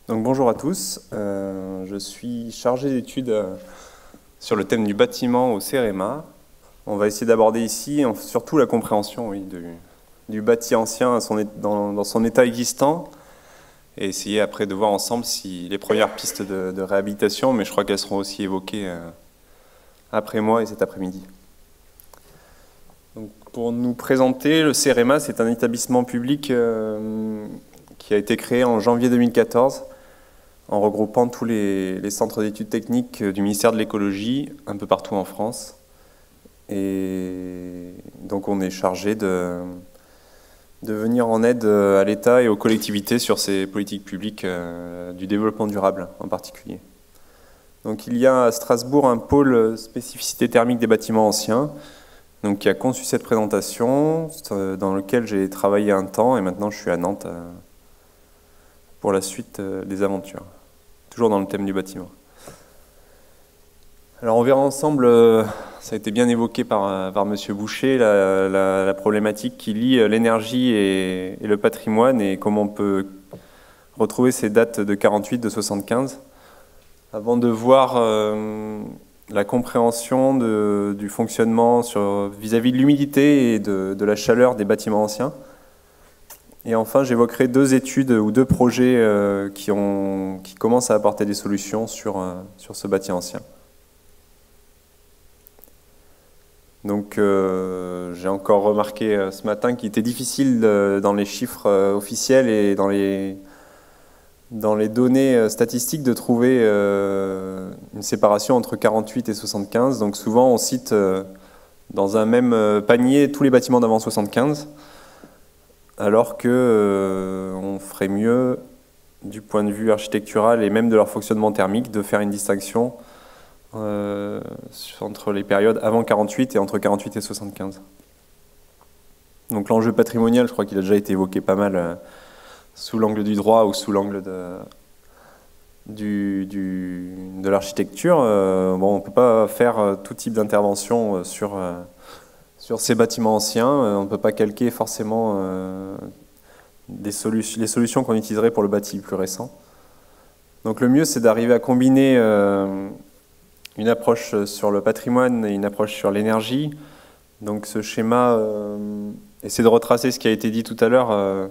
Donc bonjour à tous, je suis chargé d'études sur le thème du bâtiment au CEREMA. On va essayer d'aborder ici surtout la compréhension du bâti ancien dans son état existant et essayer après de voir ensemble si les premières pistes de réhabilitation, mais je crois qu'elles seront aussi évoquées après moi et cet après-midi. Donc pour nous présenter, le CEREMA, c'est un établissement public qui a été créé en janvier 2014 en regroupant tous les centres d'études techniques du ministère de l'écologie un peu partout en France. Et donc on est chargé de venir en aide à l'État et aux collectivités sur ces politiques publiques du développement durable en particulier. Donc il y a à Strasbourg un pôle spécificité thermique des bâtiments anciens donc, qui a conçu cette présentation dans lequel j'ai travaillé un temps et maintenant je suis à Nantes pour la suite des aventures, toujours dans le thème du bâtiment. Alors on verra ensemble, ça a été bien évoqué par Monsieur Boucher, la problématique qui lie l'énergie et le patrimoine et comment on peut retrouver ces dates de 48, de 75, avant de voir la compréhension du fonctionnement vis-à-vis de l'humidité et de la chaleur des bâtiments anciens. Et enfin, j'évoquerai deux études ou deux projets qui commencent à apporter des solutions sur ce bâti ancien. Donc, j'ai encore remarqué ce matin qu'il était difficile dans les chiffres officiels et dans les données statistiques de trouver une séparation entre 48 et 75. Donc, souvent, on cite dans un même panier tous les bâtiments d'avant 75. Alors qu'on ferait mieux, du point de vue architectural et même de leur fonctionnement thermique, de faire une distinction entre les périodes avant 48 et entre 48 et 75. Donc l'enjeu patrimonial, je crois qu'il a déjà été évoqué pas mal sous l'angle du droit ou sous l'angle de l'architecture. Bon, on ne peut pas faire tout type d'intervention sur ces bâtiments anciens, on ne peut pas calquer forcément les solutions qu'on utiliserait pour le bâti plus récent. Donc le mieux, c'est d'arriver à combiner une approche sur le patrimoine et une approche sur l'énergie. Donc ce schéma essaie de retracer ce qui a été dit tout à l'heure.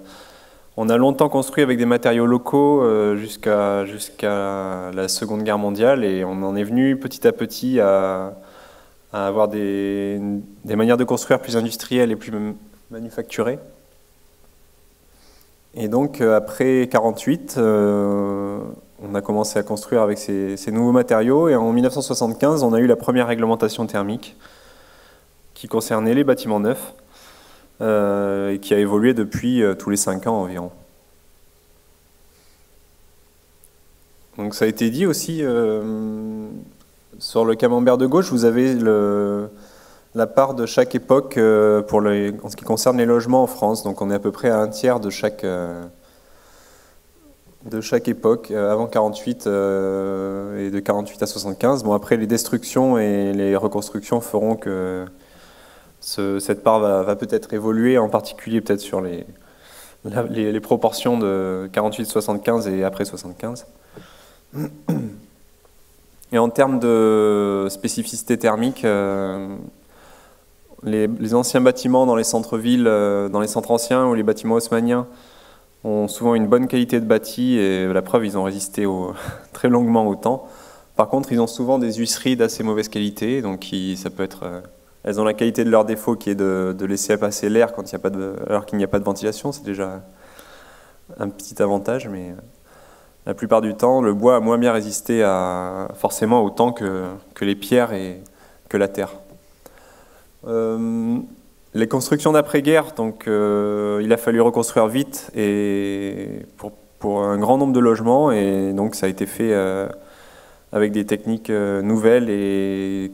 On a longtemps construit avec des matériaux locaux jusqu'à la Seconde Guerre mondiale et on en est venu petit à petit à avoir des manières de construire plus industrielles et plus manufacturées. Et donc, après 48, on a commencé à construire avec ces nouveaux matériaux. Et en 1975, on a eu la première réglementation thermique qui concernait les bâtiments neufs et qui a évolué depuis tous les 5 ans environ. Donc, ça a été dit aussi... sur le camembert de gauche, vous avez la part de chaque époque en ce qui concerne les logements en France. Donc on est à peu près à un tiers de chaque époque, avant 48 et de 48 à 75. Bon, après, les destructions et les reconstructions feront que cette part va peut-être évoluer, en particulier peut-être sur les proportions de 48-75 et après 75. Et en termes de spécificité thermique, les anciens bâtiments dans les centres-villes, dans les centres anciens ou les bâtiments haussmanniens ont souvent une bonne qualité de bâti et la preuve, ils ont résisté très longuement au temps. Par contre, ils ont souvent des huisseries d'assez mauvaise qualité, donc ça peut être, elles ont la qualité de leur défaut qui est de laisser passer l'air alors qu'il n'y a pas de ventilation, c'est déjà un petit avantage, mais... La plupart du temps, le bois a moins bien résisté forcément au temps que les pierres et que la terre. Les constructions d'après-guerre, donc il a fallu reconstruire vite et pour un grand nombre de logements et donc ça a été fait avec des techniques nouvelles et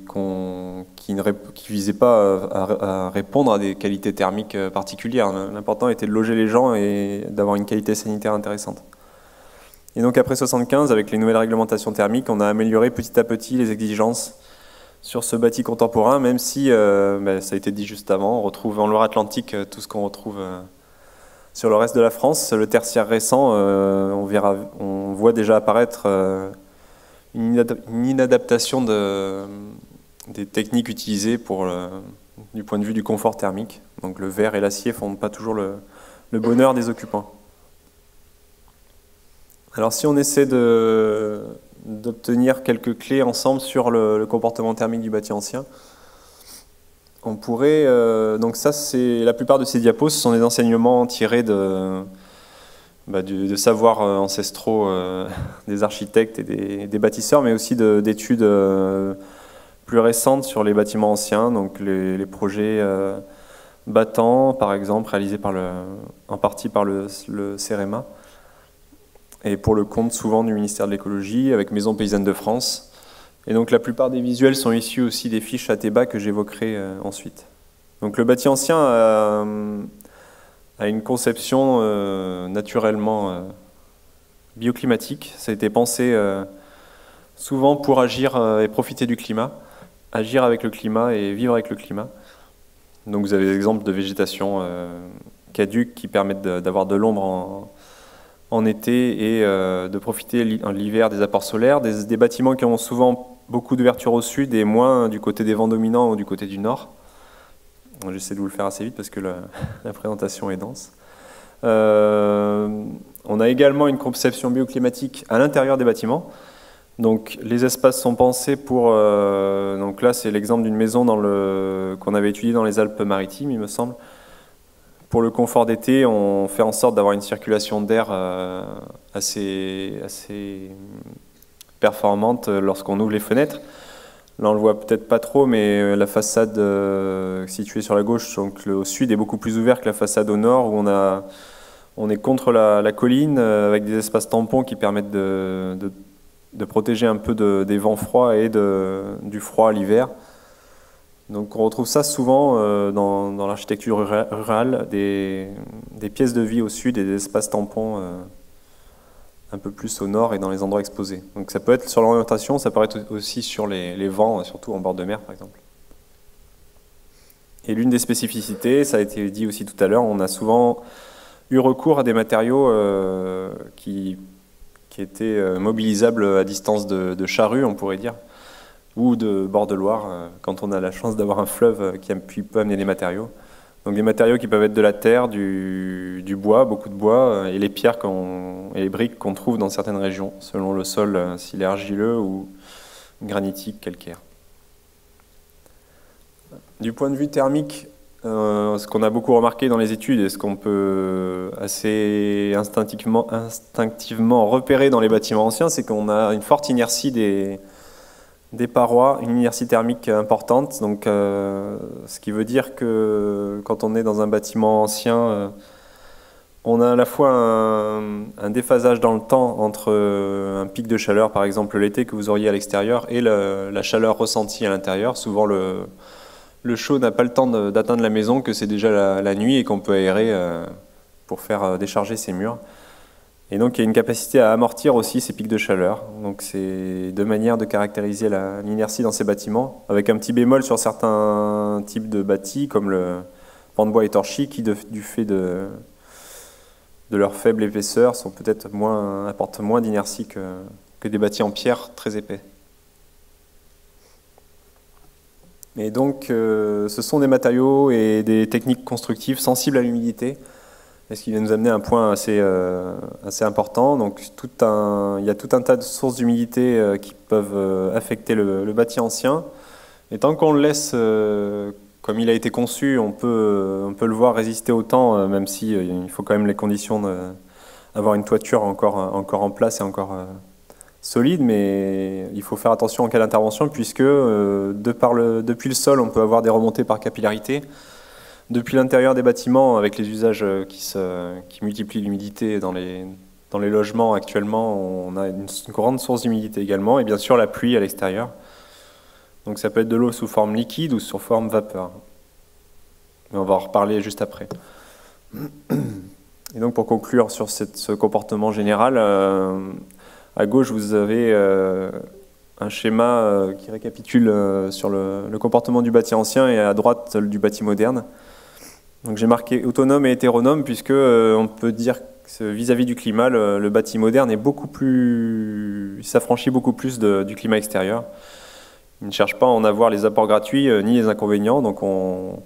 qui ne visaient pas à répondre à des qualités thermiques particulières. L'important était de loger les gens et d'avoir une qualité sanitaire intéressante. Et donc après 75, avec les nouvelles réglementations thermiques, on a amélioré petit à petit les exigences sur ce bâti contemporain, même si, ça a été dit juste avant, on retrouve en Loire-Atlantique tout ce qu'on retrouve sur le reste de la France. Le tertiaire récent, on on voit déjà apparaître une inadaptation des techniques utilisées du point de vue du confort thermique. Donc le verre et l'acier ne font pas toujours le bonheur des occupants. Alors si on essaie d'obtenir quelques clés ensemble sur le comportement thermique du bâti ancien, on pourrait... donc ça, la plupart de ces diapos, ce sont des enseignements tirés de savoirs ancestraux des architectes et des bâtisseurs, mais aussi d'études plus récentes sur les bâtiments anciens, donc les projets battants, par exemple, réalisés en partie par le CEREMA, et pour le compte souvent du ministère de l'écologie, avec Maison Paysanne de France. Et donc la plupart des visuels sont issus aussi des fiches ATEBA que j'évoquerai ensuite. Donc le bâti ancien a une conception naturellement bioclimatique. Ça a été pensé souvent pour agir et profiter du climat, agir avec le climat et vivre avec le climat. Donc vous avez des exemples de végétation caduque qui permettent d'avoir de l'ombre en été et de profiter l'hiver des apports solaires, des bâtiments qui ont souvent beaucoup d'ouverture au sud et moins du côté des vents dominants ou du côté du nord. J'essaie de vous le faire assez vite parce que la présentation est dense. On a également une conception bioclimatique à l'intérieur des bâtiments. Donc les espaces sont pensés pour... donc là c'est l'exemple d'une maison qu'on avait étudiée dans les Alpes-Maritimes, il me semble. Pour le confort d'été, on fait en sorte d'avoir une circulation d'air assez performante lorsqu'on ouvre les fenêtres. Là, on le voit peut-être pas trop, mais la façade située sur la gauche, donc au sud, est beaucoup plus ouverte que la façade au nord, où on est contre la colline, avec des espaces tampons qui permettent de protéger un peu des vents froids et du froid l'hiver. Donc on retrouve ça souvent dans l'architecture rurale, des pièces de vie au sud et des espaces tampons un peu plus au nord et dans les endroits exposés. Donc ça peut être sur l'orientation, ça peut être aussi sur les vents, surtout en bord de mer par exemple. Et l'une des spécificités, ça a été dit aussi tout à l'heure, on a souvent eu recours à des matériaux qui étaient mobilisables à distance de charrue, on pourrait dire, ou de bord de Loire, quand on a la chance d'avoir un fleuve qui peut amener des matériaux. Donc des matériaux qui peuvent être de la terre, du bois, beaucoup de bois, et les pierres et les briques qu'on trouve dans certaines régions, selon le sol, s'il est argileux ou granitique, calcaire. Du point de vue thermique, ce qu'on a beaucoup remarqué dans les études et ce qu'on peut assez instinctivement repérer dans les bâtiments anciens, c'est qu'on a une forte inertie des parois, une inertie thermique importante, donc ce qui veut dire que quand on est dans un bâtiment ancien, on a à la fois un déphasage dans le temps entre un pic de chaleur, par exemple l'été que vous auriez à l'extérieur, et la chaleur ressentie à l'intérieur. Souvent le chaud n'a pas le temps d'atteindre la maison, que c'est déjà la nuit et qu'on peut aérer pour faire décharger ses murs. Et donc il y a une capacité à amortir aussi ces pics de chaleur. Donc c'est deux manières de caractériser l'inertie dans ces bâtiments, avec un petit bémol sur certains types de bâtis, comme le pan de bois étorché, qui du fait de leur faible épaisseur apportent moins d'inertie que des bâtis en pierre très épais. Et donc ce sont des matériaux et des techniques constructives sensibles à l'humidité. Et ce qui vient nous amener à un point assez important. Donc, il y a tout un tas de sources d'humidité qui peuvent affecter le bâti ancien. Et tant qu'on le laisse comme il a été conçu, on peut le voir résister au temps, même si il faut quand même les conditions d'avoir une toiture encore en place et encore solide. Mais il faut faire attention en cas d'intervention, puisque depuis le sol, on peut avoir des remontées par capillarité. Depuis l'intérieur des bâtiments, avec les usages qui multiplient l'humidité dans les logements actuellement, on a une grande source d'humidité également, et bien sûr la pluie à l'extérieur. Donc ça peut être de l'eau sous forme liquide ou sous forme vapeur. Mais on va en reparler juste après. Et donc pour conclure sur ce comportement général, à gauche vous avez un schéma qui récapitule sur le comportement du bâti ancien, et à droite du bâti moderne. Donc j'ai marqué autonome et hétéronome, puisque on peut dire vis-à-vis du climat, le bâti moderne est il s'affranchit beaucoup plus du climat extérieur. Il ne cherche pas à en avoir les apports gratuits ni les inconvénients, donc on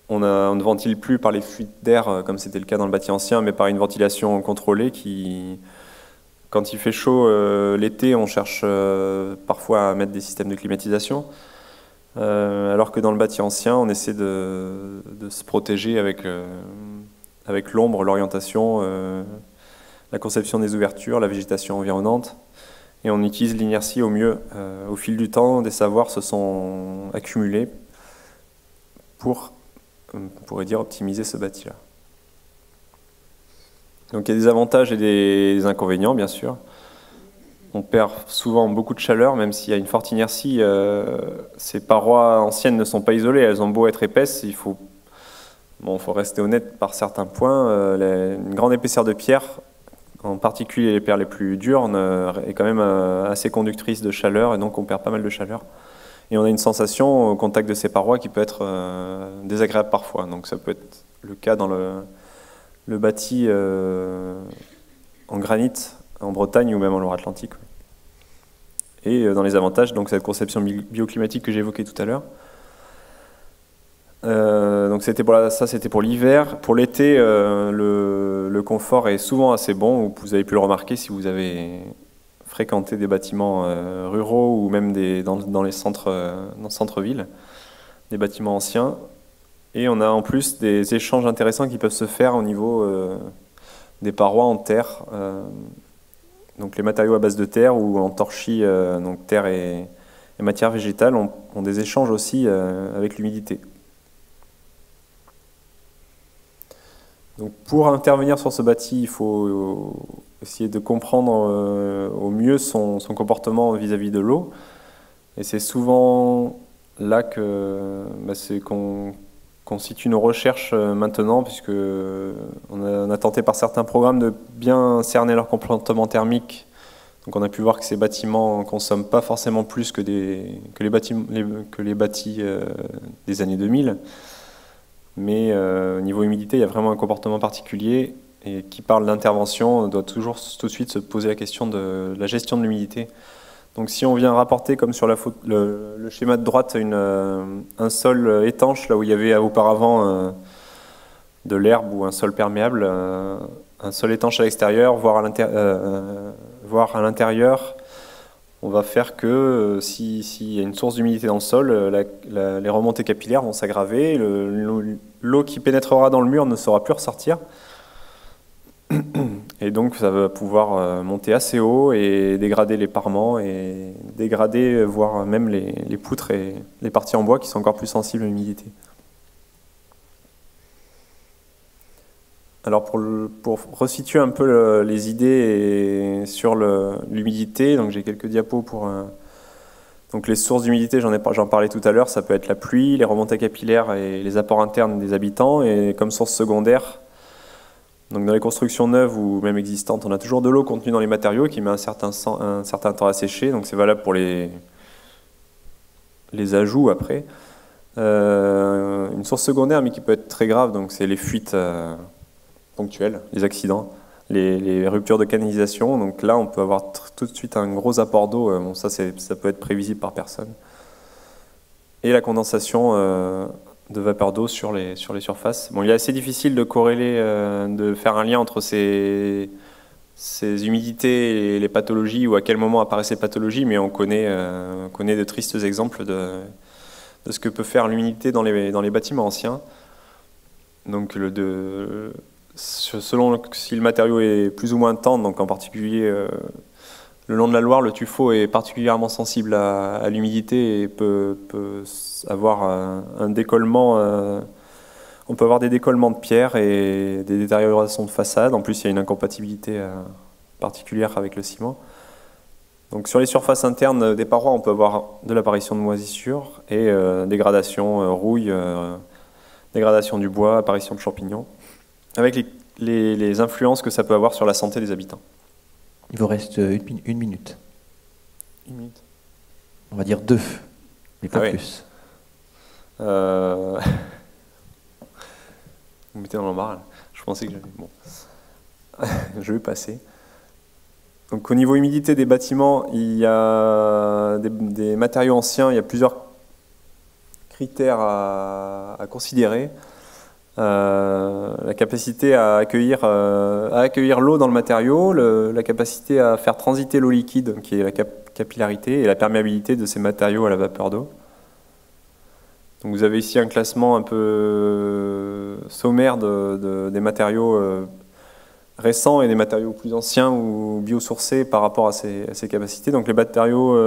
ne ventile plus par les fuites d'air comme c'était le cas dans le bâti ancien, mais par une ventilation contrôlée qui, quand il fait chaud l'été, on cherche parfois à mettre des systèmes de climatisation, alors que dans le bâti ancien, on essaie de se protéger avec l'ombre, l'orientation, la conception des ouvertures, la végétation environnante. Et on utilise l'inertie au mieux. Au fil du temps, des savoirs se sont accumulés pour, on pourrait dire, optimiser ce bâti-là. Donc il y a des avantages et des inconvénients, bien sûr. On perd souvent beaucoup de chaleur, même s'il y a une forte inertie. Ces parois anciennes ne sont pas isolées, elles ont beau être épaisses, il faut rester honnête par certains points. Une grande épaisseur de pierre, en particulier les pierres les plus dures, est quand même assez conductrice de chaleur, et donc on perd pas mal de chaleur. Et on a une sensation au contact de ces parois qui peut être désagréable parfois. Donc ça peut être le cas dans le bâti en granit en Bretagne ou même en Loire-Atlantique. Et dans les avantages, donc cette conception bioclimatique que j'ai évoquée tout à l'heure. Donc ça c'était pour l'hiver. Pour l'été, le confort est souvent assez bon. Vous avez pu le remarquer si vous avez fréquenté des bâtiments ruraux ou même dans les centres-villes, des bâtiments anciens. Et on a en plus des échanges intéressants qui peuvent se faire au niveau des parois en terre. Donc les matériaux à base de terre ou en torchis, donc terre et matière végétale, ont des échanges aussi avec l'humidité. Donc pour intervenir sur ce bâti, il faut essayer de comprendre au mieux son comportement vis-à-vis de l'eau. Et c'est souvent là qu'on situe nos recherches maintenant, puisque on a tenté par certains programmes de bien cerner leur comportement thermique. Donc on a pu voir que ces bâtiments ne consomment pas forcément plus que les bâtis des années 2000. Mais au niveau humidité, il y a vraiment un comportement particulier, et qui parle d'intervention, on doit toujours tout de suite se poser la question de la gestion de l'humidité. Donc si on vient rapporter, comme sur le schéma de droite, un sol étanche, là où il y avait auparavant de l'herbe ou un sol perméable, un sol étanche à l'extérieur, voire à l'intérieur, on va faire que s'il y a une source d'humidité dans le sol, les remontées capillaires vont s'aggraver, l'eau qui pénétrera dans le mur ne saura plus ressortir. Et donc ça va pouvoir monter assez haut et dégrader les parements et dégrader, voire même les poutres et les parties en bois qui sont encore plus sensibles à l'humidité. Alors pour resituer un peu les idées sur l'humidité, donc j'ai quelques diapos pour... Donc les sources d'humidité, j'en parlais tout à l'heure, ça peut être la pluie, les remontées capillaires et les apports internes des habitants. Et comme source secondaire, donc dans les constructions neuves ou même existantes, on a toujours de l'eau contenue dans les matériaux qui met un certain temps à sécher, donc c'est valable pour les ajouts après. Une source secondaire mais qui peut être très grave, donc c'est les fuites ponctuelles, les accidents, les ruptures de canalisation. Donc là on peut avoir tout de suite un gros apport d'eau, bon, ça peut être prévisible par personne. Et la condensation de vapeur d'eau sur les surfaces. Bon, il est assez difficile de corréler, de faire un lien entre ces humidités et les pathologies, ou à quel moment apparaissent les pathologies, mais on connaît de tristes exemples de ce que peut faire l'humidité dans les bâtiments anciens. Donc selon si le matériau est plus ou moins tendre, donc en particulier le long de la Loire, le tuffeau est particulièrement sensible à l'humidité et peut avoir un décollement. On peut avoir des décollements de pierre et des détériorations de façade. En plus, il y a une incompatibilité particulière avec le ciment. Donc sur les surfaces internes des parois, on peut avoir de l'apparition de moisissures et dégradation, rouille, dégradation du bois, apparition de champignons, avec les influences que ça peut avoir sur la santé des habitants. Il vous reste une minute. Une minute. On va dire 2, mais pas plus. Vous me mettez dans l'embarras. Je pensais que j'avais... Bon. Je vais passer. Donc, au niveau humidité des bâtiments, il y a des matériaux anciens, il y a plusieurs critères à considérer. La capacité à accueillir l'eau dans le matériau, la capacité à faire transiter l'eau liquide, qui est la capillarité, et la perméabilité de ces matériaux à la vapeur d'eau. Donc vous avez ici un classement un peu sommaire des matériaux récents et des matériaux plus anciens ou biosourcés par rapport à ces capacités. Donc les matériaux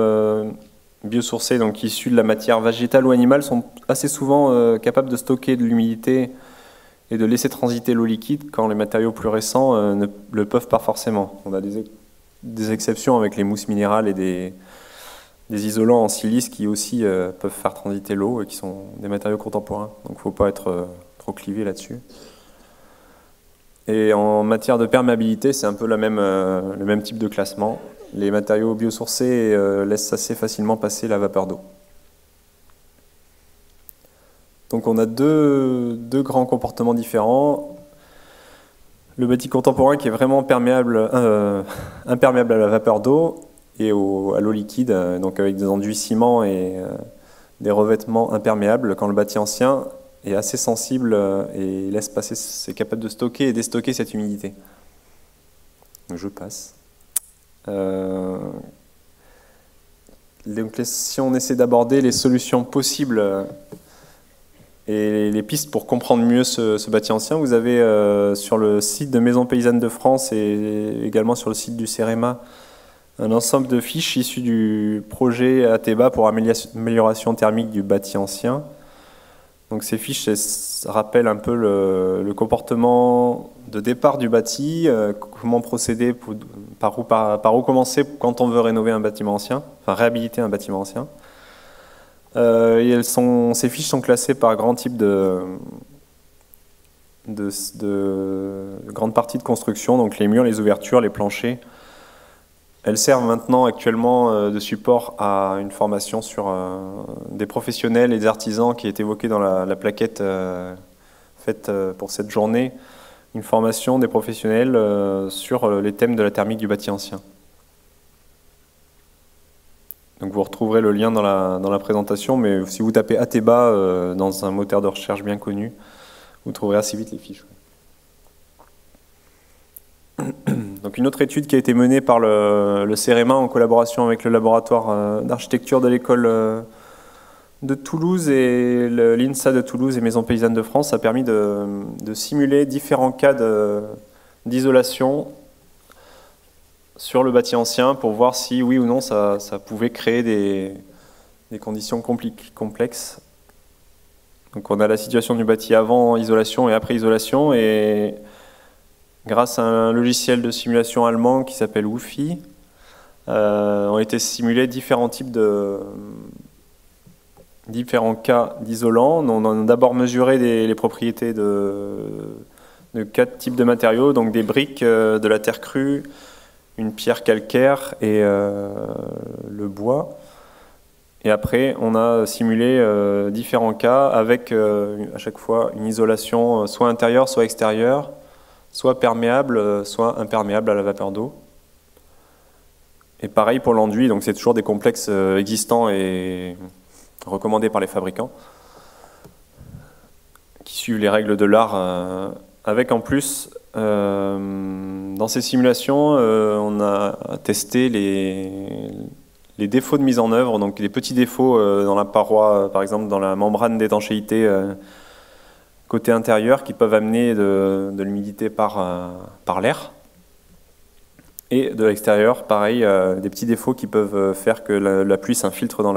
biosourcés, donc issus de la matière végétale ou animale, sont assez souvent capables de stocker de l'humidité et de laisser transiter l'eau liquide, quand les matériaux plus récents ne le peuvent pas forcément. On a des exceptions avec les mousses minérales et des isolants en silice qui aussi peuvent faire transiter l'eau et qui sont des matériaux contemporains. Donc il ne faut pas être trop clivé là-dessus. Et en matière de perméabilité, c'est un peu le même type de classement. Les matériaux biosourcés laissent assez facilement passer la vapeur d'eau. Donc on a deux grands comportements différents. Le bâti contemporain qui est vraiment imperméable à la vapeur d'eau et à l'eau liquide, donc avec des enduits ciment et des revêtements imperméables, quand le bâti ancien est assez sensible et laisse passer, c'est capable de stocker et déstocker cette humidité. Donc je passe. Donc si on essaie d'aborder les solutions possibles et les pistes pour comprendre mieux ce bâti ancien, vous avez sur le site de Maisons Paysannes de France et également sur le site du CEREMA un ensemble de fiches issues du projet ATEBA pour amélioration thermique du bâti ancien. Donc ces fiches rappellent un peu le comportement de départ du bâti, comment procéder, par où commencer quand on veut rénover un bâtiment ancien, enfin réhabiliter un bâtiment ancien. Ces fiches sont classées par grands types de grandes parties de construction, donc les murs, les ouvertures, les planchers. Elles servent maintenant actuellement de support à une formation sur des professionnels et des artisans qui est évoquée dans la plaquette faite pour cette journée, une formation des professionnels sur les thèmes de la thermique du bâti ancien. Donc vous retrouverez le lien dans la présentation, mais si vous tapez ATEBA dans un moteur de recherche bien connu, vous trouverez assez vite les fiches. Donc une autre étude qui a été menée par le CEREMA en collaboration avec le laboratoire d'architecture de l'école de Toulouse et l'INSA de Toulouse et Maisons Paysannes de France a permis de simuler différents cas d'isolation sur le bâti ancien pour voir si oui ou non ça pouvait créer des conditions complexes. Donc on a la situation du bâti avant isolation et après isolation, et grâce à un logiciel de simulation allemand qui s'appelle WUFI, ont été simulés différents cas d'isolants. On a d'abord mesuré les propriétés de 4 types de matériaux, donc des briques, de la terre crue, une pierre calcaire et le bois. Et après, on a simulé différents cas avec à chaque fois une isolation soit intérieure, soit extérieure, soit perméable, soit imperméable à la vapeur d'eau. Et pareil pour l'enduit, donc c'est toujours des complexes existants et recommandés par les fabricants, qui suivent les règles de l'art, avec en plus, dans ces simulations, on a testé les défauts de mise en œuvre, donc les petits défauts dans la paroi, par exemple dans la membrane d'étanchéité côté intérieur, qui peuvent amener de l'humidité par l'air. Et de l'extérieur, pareil, des petits défauts qui peuvent faire que la pluie s'infiltre dans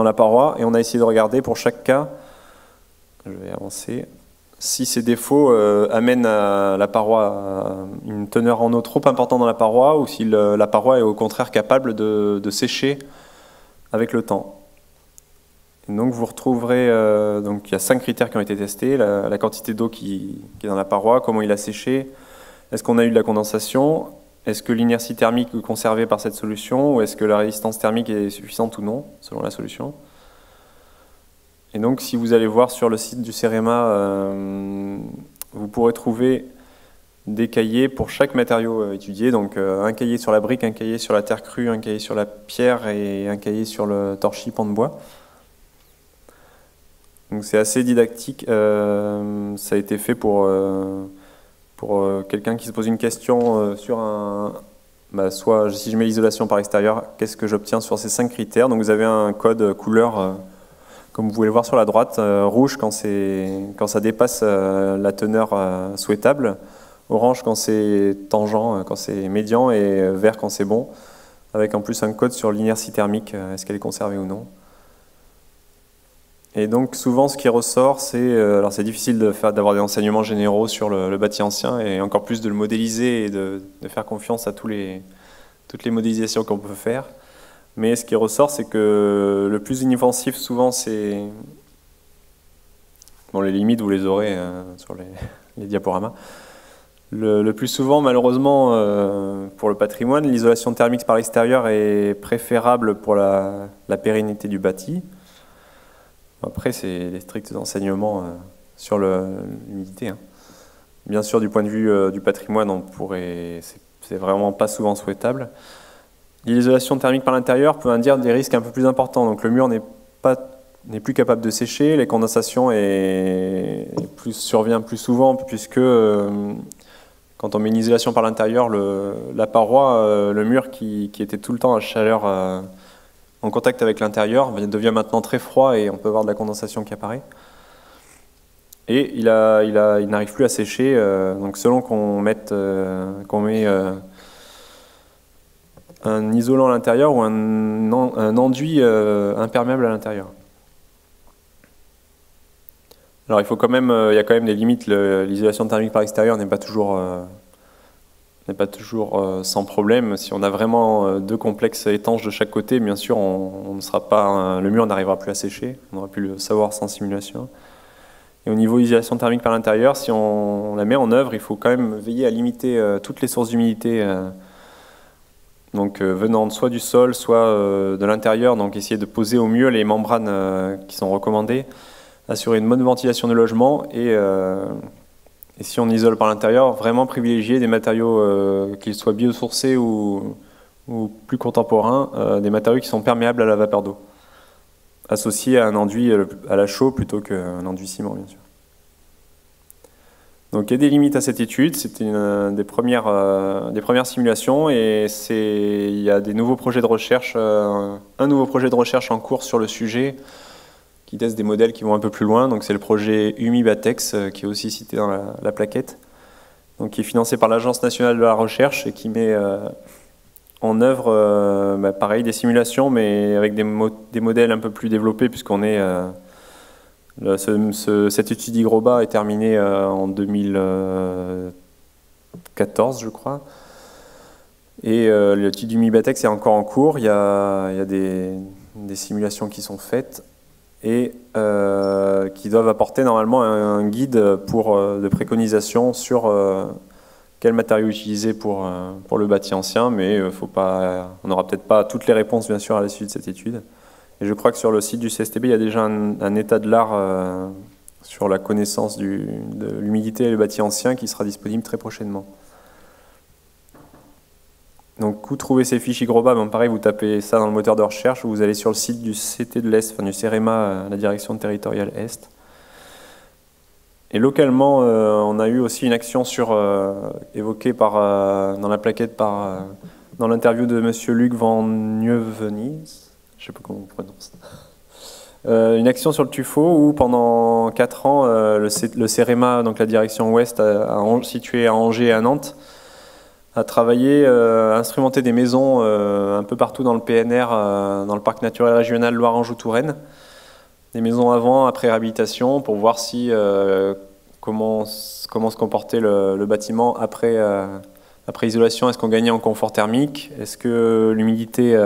la paroi. Et on a essayé de regarder pour chaque cas, je vais avancer, si ces défauts amènent à la paroi une teneur en eau trop importante dans la paroi, ou si la paroi est au contraire capable de sécher avec le temps. Et donc vous retrouverez, donc il y a 5 critères qui ont été testés, la quantité d'eau qui est dans la paroi, comment il a séché, est-ce qu'on a eu de la condensation, est-ce que l'inertie thermique est conservée par cette solution, ou est-ce que la résistance thermique est suffisante ou non, selon la solution. Et donc si vous allez voir sur le site du CEREMA, vous pourrez trouver des cahiers pour chaque matériau étudié. Donc un cahier sur la brique, un cahier sur la terre crue, un cahier sur la pierre et un cahier sur le torchis pan de bois. Donc c'est assez didactique. Ça a été fait pour quelqu'un qui se pose une question sur un... soit si je mets l'isolation par extérieur, qu'est-ce que j'obtiens sur ces 5 critères? Donc vous avez un code couleur, comme vous pouvez le voir sur la droite, rouge quand ça dépasse la teneur souhaitable, orange quand c'est tangent, quand c'est médian, et vert quand c'est bon, avec en plus un code sur l'inertie thermique, est-ce qu'elle est conservée ou non. Et donc souvent ce qui ressort, alors c'est difficile d'avoir des enseignements généraux sur le bâti ancien, et encore plus de le modéliser et de faire confiance à toutes les modélisations qu'on peut faire. Mais ce qui ressort, c'est que le plus inoffensif souvent, c'est... Bon, les limites, vous les aurez sur les diaporamas. Le plus souvent, malheureusement, pour le patrimoine, l'isolation thermique par l'extérieur est préférable pour la pérennité du bâti. Après, c'est les stricts enseignements sur l'humidité. Bien sûr, du point de vue du patrimoine, c'est vraiment pas souvent souhaitable. L'isolation thermique par l'intérieur peut induire des risques un peu plus importants. Donc le mur n'est plus capable de sécher, les condensations surviennent plus souvent, puisque quand on met une isolation par l'intérieur, la paroi, le mur qui était tout le temps à chaleur en contact avec l'intérieur, devient maintenant très froid et on peut avoir de la condensation qui apparaît. Et il n'arrive plus à sécher, donc selon qu'on met un isolant à l'intérieur ou un enduit imperméable à l'intérieur. Alors il y a quand même des limites. L'isolation thermique par l'extérieur n'est pas toujours sans problème. Si on a vraiment 2 complexes étanches de chaque côté, bien sûr, le mur n'arrivera plus à sécher. On aura pu le savoir sans simulation. Et au niveau isolation thermique par l'intérieur, si on la met en œuvre, il faut quand même veiller à limiter toutes les sources d'humidité, venant soit du sol, soit de l'intérieur. Donc essayer de poser au mieux les membranes qui sont recommandées, assurer une bonne ventilation du logement et si on isole par l'intérieur, vraiment privilégier des matériaux, qu'ils soient biosourcés ou plus contemporains, des matériaux qui sont perméables à la vapeur d'eau, associés à un enduit à la chaux plutôt qu'un enduit ciment, bien sûr. Donc il y a des limites à cette étude, c'était des premières simulations, et il y a des nouveaux projets de recherche, un nouveau projet de recherche en cours sur le sujet, qui teste des modèles qui vont un peu plus loin. Donc c'est le projet UMI-BATEX, qui est aussi cité dans la plaquette, donc qui est financé par l'Agence nationale de la recherche et qui met en œuvre pareil, des simulations, mais avec des modèles un peu plus développés, puisqu'on est... cette étude d'Hygroba est terminée en 2014, je crois. Et l'étude UMI-BATEX est encore en cours. Il y a des simulations qui sont faites et qui doivent apporter normalement un guide de préconisation sur quel matériau utiliser pour le bâti ancien, mais on n'aura peut-être pas toutes les réponses, bien sûr, à la suite de cette étude. Et je crois que sur le site du CSTB, il y a déjà un état de l'art sur la connaissance de l'humidité et le bâti ancien qui sera disponible très prochainement. Donc, où trouver ces fiches Hygroba? Pareil, vous tapez ça dans le moteur de recherche ou vous allez sur le site du CT de l'Est, du CEREMA, la direction territoriale Est. Et localement, on a eu aussi une action évoquée dans la plaquette dans l'interview de M. Luc Van Nieuwenhuis, je ne sais pas comment on prononce. Une action sur le tuffeau où pendant 4 ans, le CEREMA, donc la direction ouest, située à Angers et à Nantes, a travaillé, instrumenté des maisons un peu partout dans le PNR, dans le parc naturel régional Loire-Anjou-Touraine. Des maisons avant, après réhabilitation, pour voir comment se comportait le bâtiment après isolation. Est-ce qu'on gagnait en confort thermique? Est-ce que l'humidité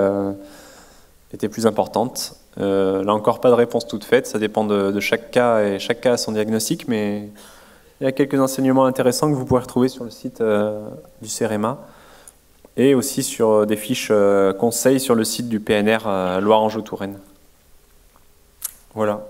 était plus importante? Là encore, pas de réponse toute faite, ça dépend de chaque cas, et chaque cas a son diagnostic, mais il y a quelques enseignements intéressants que vous pourrez retrouver sur le site du CEREMA, et aussi sur des fiches conseils sur le site du PNR Loire-Anjou-Touraine. Voilà.